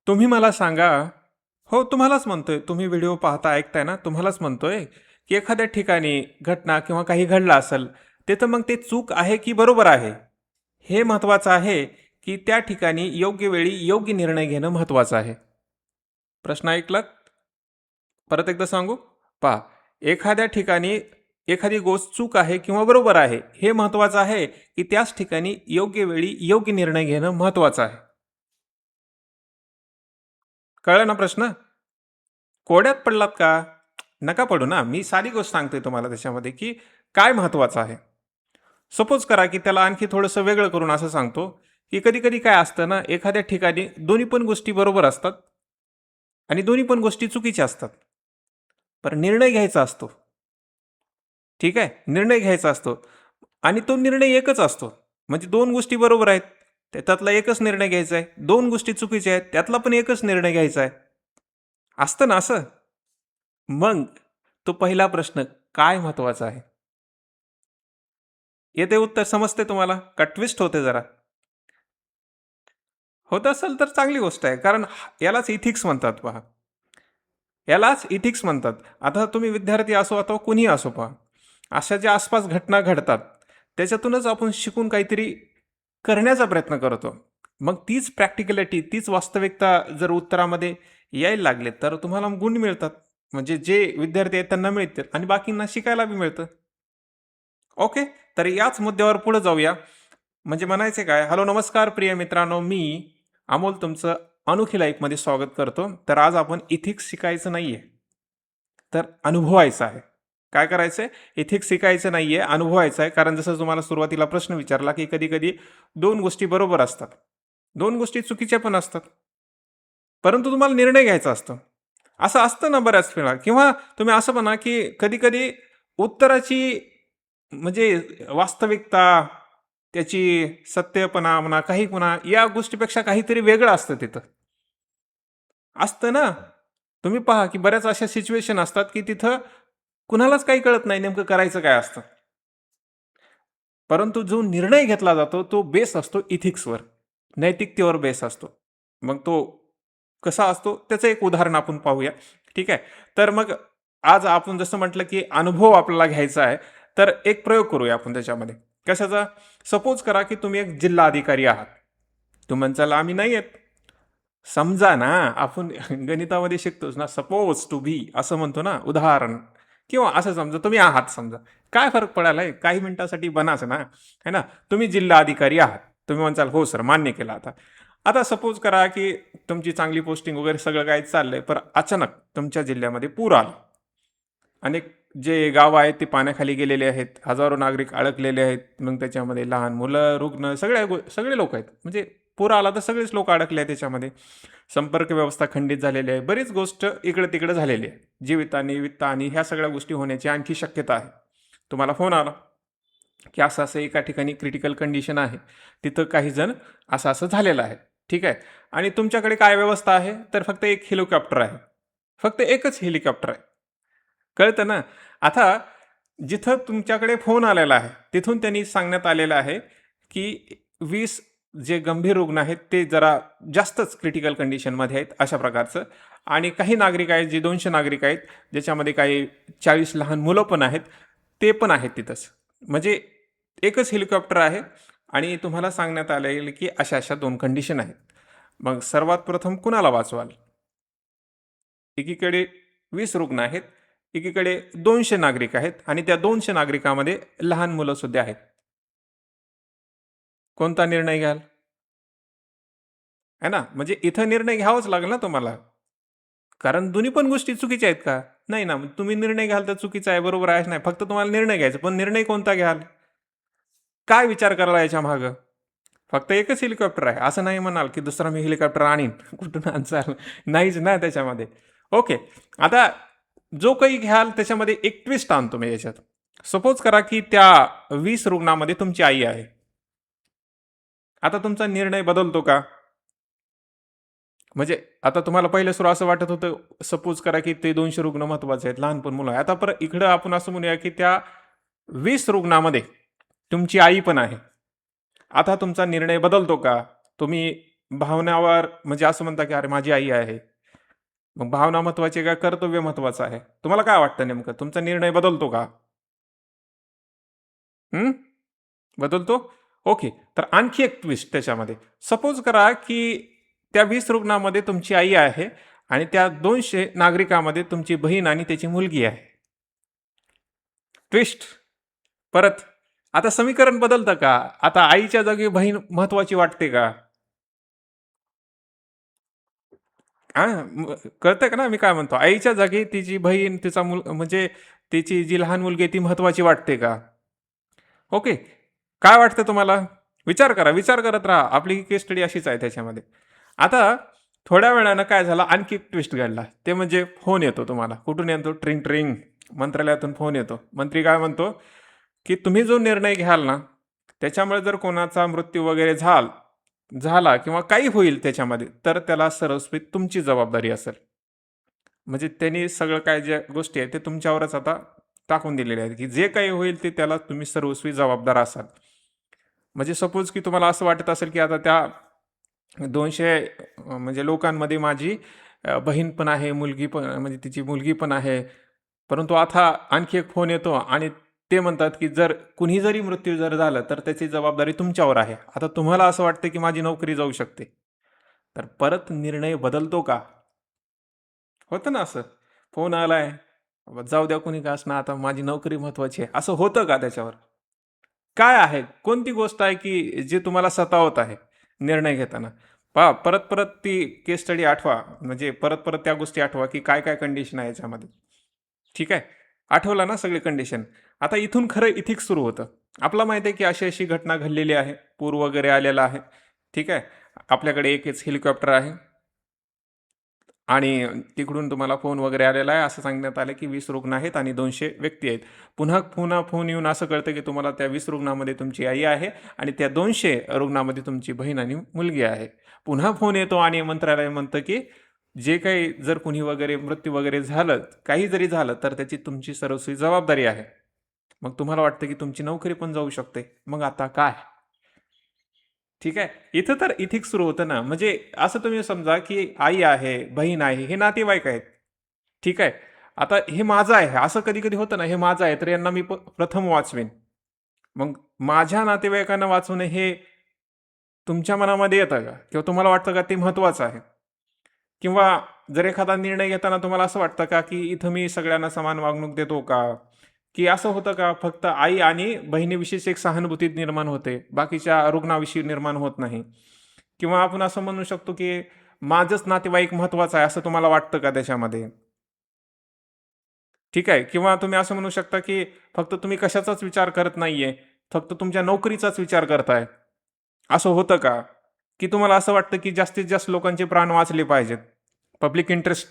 तुम्ही मला सांगा. हो, तुम्हालाच म्हणतोय. तुम्ही व्हिडिओ पाहता, ऐकताय ना, तुम्हालाच म्हणतोय, की एखाद्या ठिकाणी घटना किंवा काही घडलं असेल, तिथं मग ते चूक आहे की बरोबर आहे? हे महत्त्वाचं आहे, की त्या ठिकाणी योग्य वेळी योग्य निर्णय घेणं महत्त्वाचं आहे? प्रश्न ऐकलात? परत एकदा सांगू? पहा, एखाद्या ठिकाणी एखादी गोष्ट चूक आहे किंवा बरोबर आहे, हे महत्त्वाचं आहे, की त्याच ठिकाणी योग्य वेळी योग्य निर्णय घेणं महत्त्वाचं आहे? कळलं ना प्रश्न? कोड्यात पडलात का? नका पडू ना. मी साधी गोष्ट सांगतोय तुम्हाला त्याच्यामध्ये, की काय महत्त्वाचं आहे. सपोज करा, की त्याला आणखी थोडंसं वेगळं करून असं सांगतो, की कधी-कधी काय असतं ना, एखाद्या ठिकाणी दोन्ही पण गोष्टी बरोबर असतात आणि दोन्ही पण गोष्टी चुकीच्या असतात. पण निर्णय घ्यायचा असतो. ठीक आहे? निर्णय घ्यायचा असतो आणि तो निर्णय एकच असतो. म्हणजे 2 गोष्टी बरोबर आहेत. त्यातला एकच निर्णय घ्यायचा आहे. 2 गोष्टी चुकीच्या आहेत. त्यातला पण एकच निर्णय घ्यायचा आहे. असतं ना असं? मग तो पहिला प्रश्न काय महत्वाचा आहे? येते उत्तर समजते तुम्हाला? का ट्विस्ट होते जरा? होत असेल तर चांगली गोष्ट आहे. कारण यालाच इथिक्स म्हणतात पहा. यालाच इथिक्स म्हणतात. आता तुम्ही विद्यार्थी असो अथवा कुणीही असो पहा. अशा ज्या आसपास घटना घडतात, त्याच्यातूनच आपण शिकून काहीतरी करण्याचा प्रयत्न करतो. मग तीच प्रॅक्टिकॅलिटी, तीच वास्तविकता जर उत्तरामध्ये यायला लागले, तर तुम्हाला गुण मिळतात. म्हणजे जे विद्यार्थी आहेत त्यांना मिळतील आणि बाकींना शिकायला बी मिळतं. ओके, तर याच मुद्द्यावर पुढे जाऊया. म्हणजे म्हणायचे काय, हॅलो नमस्कार प्रिय मित्रांनो, मी अमोल तुमचं अनोखी लाईफमध्ये स्वागत करतो. तर आज आपण इथिक्स शिकायचं नाहीये, तर अनुभवायचं आहे. काय करायचंय? इथिक्स शिकायचं नाहीये, अनुभवायचं आहे. कारण जसं तुम्हाला सुरुवातीला प्रश्न विचारला, की कधी-कधी 2 गोष्टी बरोबर असतात. 2 गोष्टी चुकीच्या पण असतात. परंतु तुम्हाला निर्णय घ्यायचा असतो. असं असतं ना बऱ्याच वेळा किंवा तुम्ही असं म्हणा, की कधी-कधी उत्तराची म्हणजे वास्तविकता, त्याची सत्यपणा म्हणा, काही म्हणा, या गोष्टीपेक्षा काहीतरी वेगळं असतं तिथं. असतं ना. तुम्ही पहा, की बऱ्याच अशा सिच्युएशन असतात, की तिथं कुणालाच काही कळत नाही नेमकं करायचं काय असतं. परंतु जो निर्णय घेतला जातो, तो बेस असतो इथिक्सवर, नैतिकतेवर बेस असतो. मग तो कसा असतो, त्याचं एक उदाहरण आपण पाहूया. ठीक आहे. तर मग आज आपण जसं म्हटलं, की अनुभव आपल्याला घ्यायचा आहे, तर एक प्रयोग करूया आपण त्याच्यामध्ये. कशाचा? सपोज करा, की तुम्ही एक जिल्हा अधिकारी आहात. तुम्ही म्हणसाल, "आम्ही नाही आहेत." समजा ना, आपण गणितामध्ये शिकतोच ना, सपोज टू बी असं म्हणतो ना, उदाहरण किंवा असं समजा तुम्ही आहात समजा. काय फरक पडायलाय? काही मिनिटासाठी बनाच ना, है ना? तुम्ही जिल्हा अधिकारी आहात. तुम्ही म्हणसाल, "हो सर, मान्य केलं आता." आता सपोज करा, की तुमची चांगली पोस्टिंग वगैरे सगळं काही चाललंय, पण अचानक तुमच्या जिल्ह्यामध्ये पूर आला. अनेक जे गाव आहेत ते पाण्याखाली गेलेले आहेत. हजारो नागरिक अडकलेले आहेत. मग त्याच्यामध्ये लहान मुलं, रुग्ण सगळे लोक आहेत. म्हणजे पूर आला तर सगळेच लोक अडकले आहेत त्याच्यामध्ये. संपर्क व्यवस्था खंडित झालेली आहे. बरीच गोष्ट इकडे-तिकडे झालेली आहे. जीवितहानी, वित्तहानी ह्या सगळ्या गोष्टी होण्याची आणखी शक्यता आहे. तुम्हाला फोन आला, की असं-असं एका ठिकाणी क्रिटिकल कंडिशन आहे. तिथं काही जण असं-असं झालेलं आहे. ठीक आहे. आणि तुमच्याकडे काय व्यवस्था आहे? तर फक्त एक हेलिकॉप्टर आहे. फक्त एकच हेलिकॉप्टर आहे. कळतं ना? आता जिथं तुमच्याकडे फोन आलेला आहे, तिथून त्यांनी सांगण्यात आलेलं आहे, की 20 जे गंभीर रुग्ण आहेत, ते जरा जास्तच क्रिटिकल कंडिशनमध्ये आहेत, अशा प्रकारचं. आणि काही नागरिक आहेत, जे 200 नागरिक आहेत, ज्याच्यामध्ये काही 40 लहान मुलं पण आहेत, ते पण आहेत तिथंच. म्हणजे एकच हेलिकॉप्टर आहे आणि तुम्हाला सांगण्यात आलेलं, की अशा-अशा 2 कंडिशन आहेत. मग सर्वात प्रथम कुणाला वाचवाल? एकीकडे 20 रुग्ण आहेत, एकीकडे 200 नागरिक आहेत आणि त्या 200 नागरिकांमध्ये लहान मुलं सुद्धा आहेत. कोणता निर्णय घ्याल? आहे ना? म्हणजे इथं निर्णय घ्यावाच लागेल ना तुम्हाला. कारण दोन्ही पण गोष्टी चुकीच्या आहेत का? नाही ना. मग तुम्ही निर्णय घ्याल तर चुकीचा आहे, बरोबर आहे नाही. फक्त तुम्हाला निर्णय घ्यायचा. पण निर्णय कोणता घ्याल? काय विचार करायला याच्या मागं? फक्त एकच हेलिकॉप्टर आहे. असं नाही म्हणाल, की दुसरा मी हेलिकॉप्टर आणीन. कुठून आणचाल? नाहीच ना त्याच्यामध्ये. ओके. आता जो काही घ्याल त्याच्यामध्ये एक ट्विस्ट आणतो मी याच्यात. सपोज करा, की त्या 20 रुग्णामध्ये तुमची आई आहे. आता तुमचा निर्णय बदलतो का? म्हणजे आता तुम्हाला पहिलं सुरू असं वाटत होतं, सपोज करा, की ते 200 रुग्ण महत्त्वाचे आहेत, लहान पण मुलं आहे. आता परत इकडं आपण असं म्हणूया, की त्या 20 रुग्णामध्ये तुमची आई पण आहे. आता तुमचा निर्णय बदलतो का? तुम्ही भावनावर म्हणजे असं म्हणता की अरे माझी आई आहे. मग भावना महत्वाची आहे का कर्तव्य महत्वाचं आहे? तुम्हाला काय वाटतं नेमकं? तुमचा निर्णय बदलतो का? हं? बदलतो? ओके. तर आणखी एक ट्विस्ट त्याच्यामध्ये. सपोज करा की त्या 20 रुग्णामध्ये तुमची आई आहे आणि त्या 200 नागरिकामध्ये तुमची बहीण आणि त्याची मुलगी आहे. ट्विस्ट. परत. आता समीकरण बदलतं का? आता आईच्या जागी बहीण महत्वाची वाटते का? कळतंय का ना मी काय म्हणतो? आईच्या जागी तिची बहीण, तिचा म्हणजे तिची जी लहान मुलगी आहे ती महत्वाची वाटते का? ओके. काय वाटतं तुम्हाला? विचार करा, विचार करत राहा. आपली केस स्टडी अशीच आहे त्याच्यामध्ये. आता थोड्या वेळानं काय झालं, आणखी एक ट्विस्ट घडला. ते म्हणजे फोन येतो तुम्हाला. कुठून येतो? ट्रिंग ट्रिंग. मंत्रालयातून फोन येतो. मंत्री काय म्हणतो, की तुम्ही जो निर्णय घ्याल ना, त्याच्यामुळे जर कोणाचा मृत्यू वगैरे झाला किंवा काही होईल त्याच्यामध्ये, तर त्याला सर्वस्वी तुमची जबाबदारी असेल. म्हणजे त्यांनी सगळं काय ज्या गोष्टी आहेत ते तुमच्यावरच आता टाकून दिलेले आहेत, की जे काही होईल ते त्याला तुम्ही सर्वस्वी जबाबदार असाल. म्हणजे सपोज की तुम्हाला असं वाटत असेल, की आता त्या 200 म्हणजे लोकांमध्ये माझी बहीण पण आहे, मुलगी पण म्हणजे तिची मुलगी पण आहे. परंतु आता आणखी एक फोन येतो आणि ते म्हणतात, की जर कुणी जरी मृत्यू झाला, तर त्याची जबाबदारी तुमच्यावर आहे. आता तुम्हाला असं वाटतं, की माझी नोकरी जाऊ शकते. तर परत निर्णय बदलतो का? होतं ना असं. फोन आलाय, जाऊ द्या कुणी का असणार, आता माझी नोकरी महत्त्वाची आहे. असं होतं का त्याच्यावर? काय आहे? कोणती गोष्ट आहे, की जी तुम्हाला सतावत आहे निर्णय घेताना? पहा, परत-परत ती केस स्टडी आठवा. म्हणजे परत-परत त्या गोष्टी आठवा, की काय-काय कंडिशन आहे याच्यामध्ये. ठीक आहे? आठवलं ना सगळी कंडिशन? आता इथून खरं इथिक्स सुरू होतं. आपल्याला माहिती आहे, की अशी-अशी घटना घडलेली आहे. पूर वगैरे आलेला आहे. ठीक आहे? आपल्याकडे एकच हेलिकॉप्टर आहे. आणि तिकडून तुम्हाला फोन वगैरे आलेला आहे. असं सांगण्यात आलं, की 20 रुग्ण आहेत आणि 200 व्यक्ती आहेत. पुन्हा फोन येऊन असं कळतं, की तुम्हाला त्या 20 रुग्णामध्ये तुमची आई आहे आणि त्या 200 रुग्णामध्ये तुमची बहीण आणि मुलगी आहे. पुन्हा फोन येतो आणि मंत्रालय म्हणतं, की जे काही जर कुणी वगैरे मृत्यू वगैरे झालं, काही जरी झालं, तर त्याची तुमची सर्वस्वी जबाबदारी आहे. मग तुम्हाला वाटतं, की तुमची नोकरी पण जाऊ शकते. मग आता काय? ठीक आहे. इथं तर इथिक्स सुरू होतं ना. म्हणजे असं तुम्ही समजा, की आई आहे, बहीण आहे, हे नातेवाईक आहेत. ठीक आहे. आता हे माझं आहे. असं कधी-कधी होतं ना, हे माझं आहे, तर यांना मी प्रथम वाचवेन. मग माझ्या नातेवाईकांना वाचवणं हे तुमच्या मनामध्ये येतं का? किंवा तुम्हाला वाटतं का ते महत्त्वाचं आहे? किंवा जर एखादा निर्णय घेताना तुम्हाला असं वाटतं का, की इथं मी सगळ्यांना समान वागणूक देतो का? की असं होतं का फक्त आई आणि बहिणीविषयीच एक सहानुभूती निर्माण होते, बाकीच्या रुग्णाविषयी निर्माण होत नाही? किंवा आपण असं म्हणू शकतो, की माझंच नातेवाईक महत्त्वाचं आहे, असं तुम्हाला वाटतं का त्याच्यामध्ये? ठीक आहे. किंवा तुम्ही असं म्हणू शकता, की फक्त तुम्ही कशाचाच विचार करत नाहीये, फक्त तुमच्या नोकरीचाच विचार करताय. असं होतं का? की तुम्हाला असं वाटतं, की जास्तीत जास्त लोकांचे प्राण वाचले पाहिजेत. पब्लिक इंटरेस्ट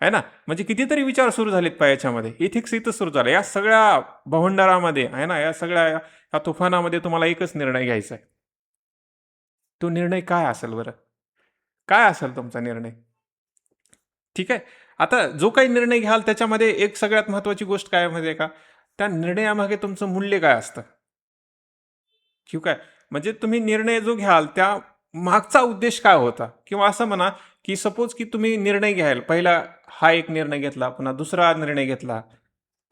आहे ना? म्हणजे कितीतरी विचार सुरू झालेत पहा याच्यामध्ये. इथिक्स इथं सुरू झालं. या सगळ्या भवंडरामध्ये आहे ना, या सगळ्या या तुफानामध्ये तुम्हाला एकच निर्णय घ्यायचा आहे. तो निर्णय काय असेल बरं? काय असेल तुमचा निर्णय? ठीक आहे. आता जो काही निर्णय घ्याल त्याच्यामध्ये एक सगळ्यात महत्त्वाची गोष्ट काय आहे माहिती आहे का? त्या निर्णयामागे तुमचं मूल्य काय असतं? ठीक आहे. म्हणजे तुम्ही निर्णय जो घ्याल त्या मागचा उद्देश काय होता? किंवा असं म्हणा, की सपोज की तुम्ही निर्णय घ्याल. पहिला हा एक निर्णय घेतला, पुन्हा दुसरा निर्णय घेतला.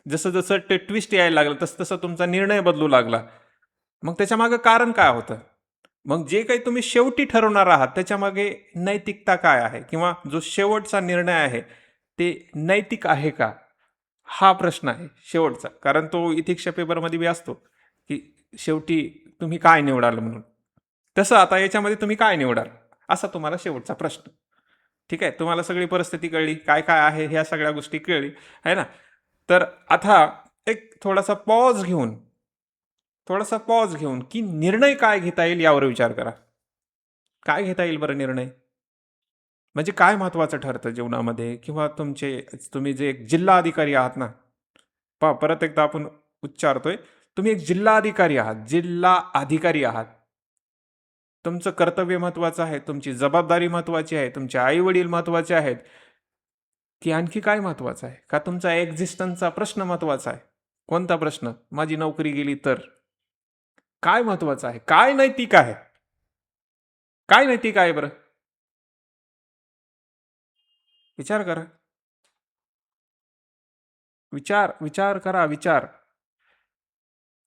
जसं-जसं ते ट्विस्ट यायला लागलं, तसं-तसं तुमचा निर्णय बदलू लागला. मग त्याच्यामागे कारण काय होतं? मग जे काही तुम्ही शेवटी ठरवणार आहात, त्याच्यामागे नैतिकता काय आहे? किंवा जो शेवटचा निर्णय आहे, ते नैतिक आहे का? हा प्रश्न आहे शेवटचा. कारण तो इथिक्सच्या पेपरमध्ये बी असतो, की शेवटी तुम्ही काय निवडाल म्हणून. तसं आता याच्यामध्ये तुम्ही काय निवडाल? असा तुम्हाला शेवटचा प्रश्न. ठीक आहे. तुम्हाला सगळी परिस्थिती कळली, काय-काय आहे ह्या सगळ्या गोष्टी कळली, आहे ना? तर आता एक थोडासा पॉज घेऊन, की निर्णय काय घेता येईल यावर विचार करा. काय घेता येईल बरं निर्णय? म्हणजे काय महत्त्वाचं ठरतं जीवनामध्ये किंवा तुम्ही जे एक जिल्हा अधिकारी आहात ना, पहा परत एकदा आपण उच्चारतोय. तुम्ही एक जिल्हा अधिकारी आहात, जिल्हा अधिकारी आहात. तुमचं कर्तव्य महत्त्वाचं आहे, तुमची जबाबदारी महत्त्वाची आहे, तुमचे आई-वडील महत्त्वाचे आहेत, की आणखी काय महत्त्वाचं आहे? का तुमचा एक्झिस्टन्सचा प्रश्न महत्त्वाचा आहे? कोणता प्रश्न? माझी नोकरी गेली तर? काय महत्त्वाचं आहे? काय नैतिक आहे? काय नैतिक आहे बरं? विचार करा. विचार करा, विचार.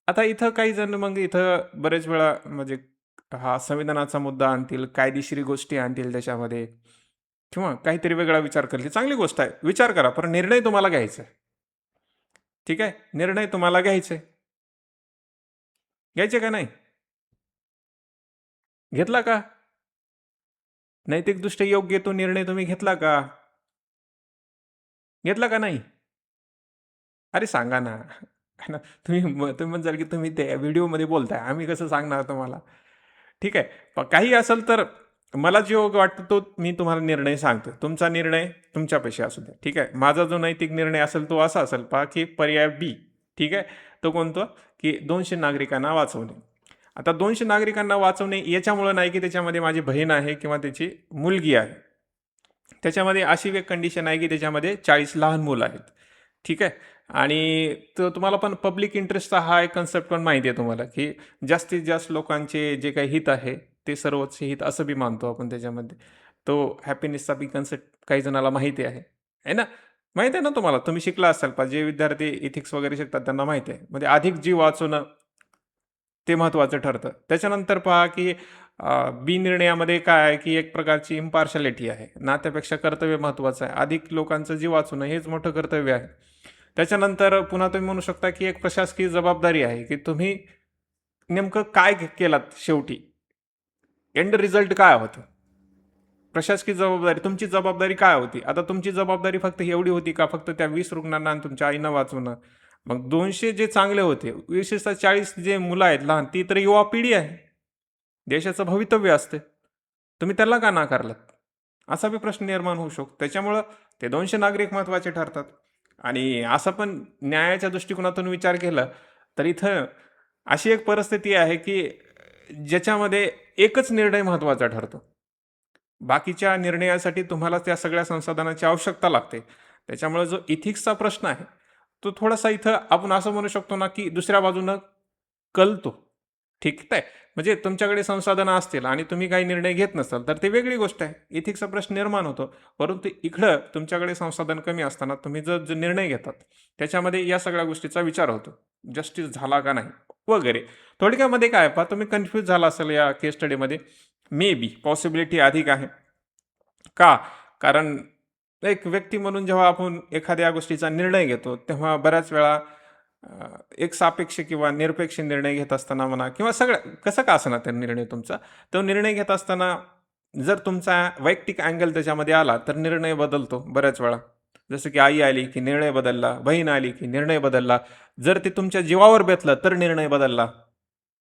आता इथं काही जण मग इथं बरेच वेळा म्हणजे हा संविधानाचा मुद्दा आणतील, कायदेशीर गोष्टी आणतील त्याच्यामध्ये किंवा काहीतरी वेगळा विचार करतील. चांगली गोष्ट आहे. विचार करा, पण निर्णय तुम्हाला घ्यायचा आहे. ठीक आहे? निर्णय तुम्हाला घ्यायचा आहे. घ्यायचे का नाही? घेतला का? नैतिकदृष्ट्या योग्य तो निर्णय तुम्ही घेतला का? घेतला का नाही? अरे सांगा ना. है ना? तुम्ही म्हणसाल की तुम्ही त्या व्हिडिओमध्ये बोलताय. आम्ही कसं सांगणार तुम्हाला? ठीक आहे. पण काही असेल तर मला जे योग्य वाटतं तो मी तुम्हाला निर्णय सांगतो. तुमचा निर्णय तुमच्यापाशी असू द्या. ठीक आहे. माझा जो नैतिक निर्णय असेल तो असा असेल पहा की पर्याय बी. ठीक आहे. तो कोणतो? की 200 नागरिकांना वाचवणे. आता 200 नागरिकांना वाचवणे याच्यामुळं नाही की त्याच्यामध्ये माझी बहीण आहे किंवा त्याची मुलगी आहे. त्याच्यामध्ये अशी एक कंडिशन आहे की त्याच्यामध्ये 40 लहान मुलं आहेत. ठीक आहे. आणि तो तुम्हाला पण पब्लिक इंटरेस्टचा हा एक कन्सेप्ट पण माहिती आहे तुम्हाला की जास्तीत जास्त लोकांचे जे काही हित आहे ते सर्वोच्च हित असं बी मानतो आपण त्याच्यामध्ये. तो हॅपीनेसचा बी कन्सेप्ट काही जणाला माहिती आहे. आहे ना? माहिती आहे ना तुम्हाला? तुम्ही शिकला असाल पहा जे विद्यार्थी इथिक्स वगैरे शिकतात त्यांना माहिती आहे. म्हणजे अधिक जीव वाचवणं ते महत्त्वाचं ठरतं. त्याच्यानंतर पहा की बी निर्णयामध्ये काय आहे की एक प्रकारची इम्पार्शालिटी आहे. नात्यापेक्षा कर्तव्य महत्त्वाचं आहे. अधिक लोकांचा जीव वाचवणं हेच मोठं कर्तव्य आहे. त्याच्यानंतर पुन्हा तुम्ही म्हणू शकता की एक प्रशासकीय जबाबदारी आहे की तुम्ही नेमकं काय केलात शेवटी? एंड रिझल्ट काय होतं? प्रशासकीय जबाबदारी, तुमची जबाबदारी काय होती? आता तुमची जबाबदारी फक्त एवढी होती का फक्त त्या 20 रुग्णांना आणि तुमच्या आईनं वाचवणं? मग 200 जे चांगले होते, विशेषतः 40 जे मुलं आहेत लहान, ती तर युवा पिढी आहे. देशाचं भवितव्य असते. तुम्ही त्याला का नाकारलात? असा बी प्रश्न निर्माण होऊ शकतो. त्याच्यामुळं ते 200 नागरिक महत्त्वाचे ठरतात. आणि असं पण न्यायाच्या दृष्टिकोनातून विचार केला, तर इथं अशी एक परिस्थिती आहे की ज्याच्यामध्ये एकच निर्णय महत्त्वाचा ठरतो. बाकीच्या निर्णयासाठी तुम्हाला त्या सगळ्या संसाधनाची आवश्यकता लागते. त्याच्यामुळे जो इथिक्सचा प्रश्न आहे, तो थोडासा इथं आपण असं म्हणू शकतो ना, की दुसऱ्या बाजूनं कलतो. ठीक आहे. म्हणजे तुमच्याकडे संसाधनं असतील आणि तुम्ही काही निर्णय घेत नसाल, तर ती वेगळी गोष्ट आहे. इथिक्सचा प्रश्न निर्माण होतो. परंतु इकडं तुमच्याकडे संसाधन कमी असताना तुम्ही जो निर्णय घेतात, त्याच्यामध्ये या सगळ्या गोष्टीचा विचार होतो. जस्टिस झाला का नाही वगैरे. थोडक्यामध्ये काय पहा तुम्ही कन्फ्यूज झाला असेल या केस स्टडीमध्ये. मे बी पॉसिबिलिटी अधिक आहे. का? कारण एक व्यक्ती म्हणून जेव्हा आपण एखाद्या गोष्टीचा निर्णय घेतो, तेव्हा बऱ्याच वेळा एक सापेक्ष किंवा निरपेक्ष निर्णय घेत असताना म्हणा किंवा सगळ्या कसं का असेना तो निर्णय तुमचा, तो निर्णय घेत असताना जर तुमचा वैयक्तिक अँगल त्याच्यामध्ये आला, तर निर्णय बदलतो बऱ्याच वेळा. जसं की आई आली की निर्णय बदलला, बहीण आली की निर्णय बदलला. जर ते तुमच्या जीवावर बेतलं, तर निर्णय बदलला.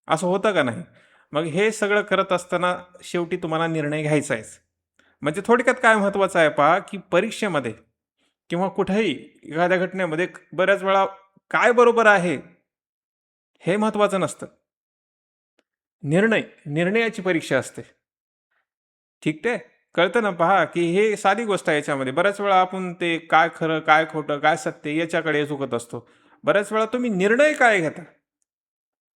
असं होतं का नाही? मग हे सगळं करत असताना शेवटी तुम्हाला निर्णय घ्यायचा आहेच. म्हणजे थोडक्यात काय महत्त्वाचं आहे पहा, की परीक्षेमध्ये किंवा कुठेही एखाद्या घटनेमध्ये बऱ्याच वेळा काय बरोबर आहे, हे महत्त्वाचं नसतं. निर्णयाची परीक्षा असते. ठीक आहे? कळतं ना पहा, की हे साधी गोष्ट आहे याच्यामध्ये. बऱ्याच वेळा आपण ते काय खरं, काय खोटं, काय सत्य याच्याकडे झुकत असतो. बऱ्याच वेळा तुम्ही निर्णय काय घेता,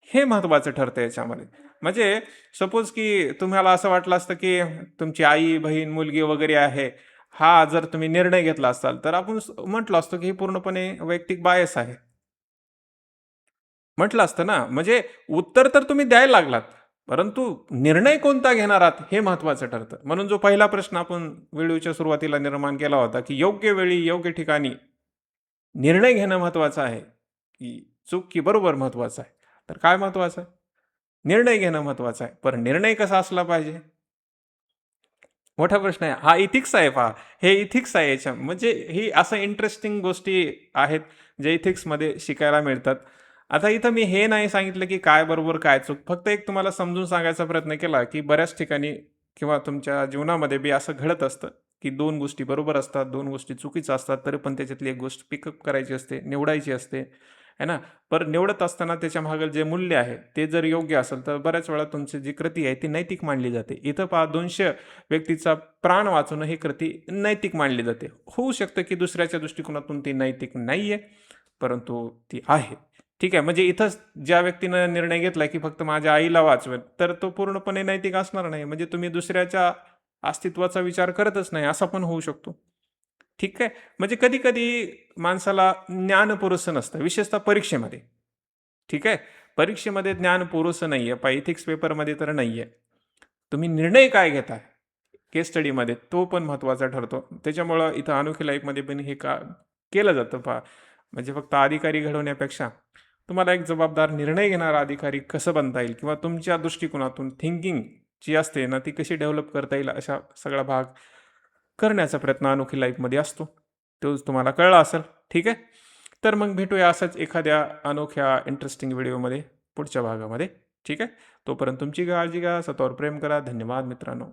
हे महत्त्वाचं ठरतं याच्यामध्ये. म्हणजे सपोज की तुम्हाला असं वाटलं असतं, की तुमची आई, बहीण, मुलगी वगैरे आहे. हा जर तुम्ही निर्णय घेतला असाल, तर आपण म्हटलं असतं, की हे पूर्णपणे वैयक्तिक बायस आहे. म्हटलं असतं ना, म्हणजे उत्तर तर तुम्ही द्यायला लागलात, परंतु निर्णय कोणता घेणार आहात हे महत्त्वाचं ठरतं. म्हणून जो पहिला प्रश्न आपण व्हिडिओच्या सुरुवातीला निर्माण केला होता, की योग्य वेळी, योग्य ठिकाणी निर्णय घेणं महत्त्वाचं आहे, की चूक की बरोबर महत्त्वाचं आहे. तर काय महत्त्वाचं आहे? निर्णय घेणं महत्त्वाचं आहे. पण निर्णय कसा असला पाहिजे? मोठा प्रश्न आहे. हा इथिक्स आहे पहा. हे इथिक्स आहे याच्या म्हणजे ही असं इंटरेस्टिंग गोष्टी आहेत, जे इथिक्समध्ये शिकायला मिळतात. आता इथं मी हे नाही सांगितलं, की काय बरोबर, काय चूक. फक्त एक तुम्हाला समजून सांगायचा प्रयत्न केला, की बऱ्याच ठिकाणी किंवा तुमच्या जीवनामध्ये बी असं घडत असतं, की 2 गोष्टी बरोबर असतात, 2 गोष्टी चुकीच्या असतात, तरी पण त्याच्यातली एक गोष्ट पिकअप करायची असते, निवडायची असते, आहे ना? पर निवडत असताना त्याच्यामागं जे मूल्य आहे, ते जर योग्य असेल, तर बऱ्याच वेळा तुमची जी कृती आहे, ती नैतिक मानली जाते. इथं पहा 200 व्यक्तीचा प्राण वाचवणं ही कृती नैतिक मानली जाते. होऊ शकतं की दुसऱ्याच्या दृष्टिकोनातून ती नैतिक नाहीये, परंतु ती आहे. ठीक आहे. म्हणजे इथंच ज्या व्यक्तीनं निर्णय घेतला की फक्त माझ्या आईला वाचवेल, तर तो पूर्णपणे नैतिक असणार नाही. म्हणजे तुम्ही दुसऱ्याच्या अस्तित्वाचा विचार करतच नाही, असा पण होऊ शकतो. ठीक आहे. म्हणजे कधी-कधी माणसाला ज्ञान पुरेसं नसतं, विशेषतः परीक्षेमध्ये. ठीक आहे. परीक्षेमध्ये ज्ञान पुरेसं नाहीये, एथिक्स पेपरमध्ये तर नाहीये. तुम्ही निर्णय काय घेताय केस स्टडीमध्ये, तो पण महत्त्वाचा ठरतो. त्याच्यामुळं इथं अनोखी लाईफमध्ये पण हे का केलं जातं पहा. म्हणजे फक्त अधिकारी घडवण्यापेक्षा तुम्हाला एक जबाबदार निर्णय घेणारा अधिकारी कसं बनता येईल किंवा तुमच्या दृष्टिकोनातून थिंकिंग जी असते ना, ती कशी डेव्हलप करता येईल अशा सगळा भाग करण्याचा प्रयत्न अनोखी लाईफमध्ये असतो. तो तुम्हाला कळला असेल. ठीक आहे. तर मग भेटूया असाच एखाद्या अनोख्या इंटरेस्टिंग व्हिडिओमध्ये पुढच्या भागामध्ये. ठीक आहे. तोपर्यंत तुमची काळजी घ्या, स्वतःवर प्रेम करा. धन्यवाद मित्रांनो.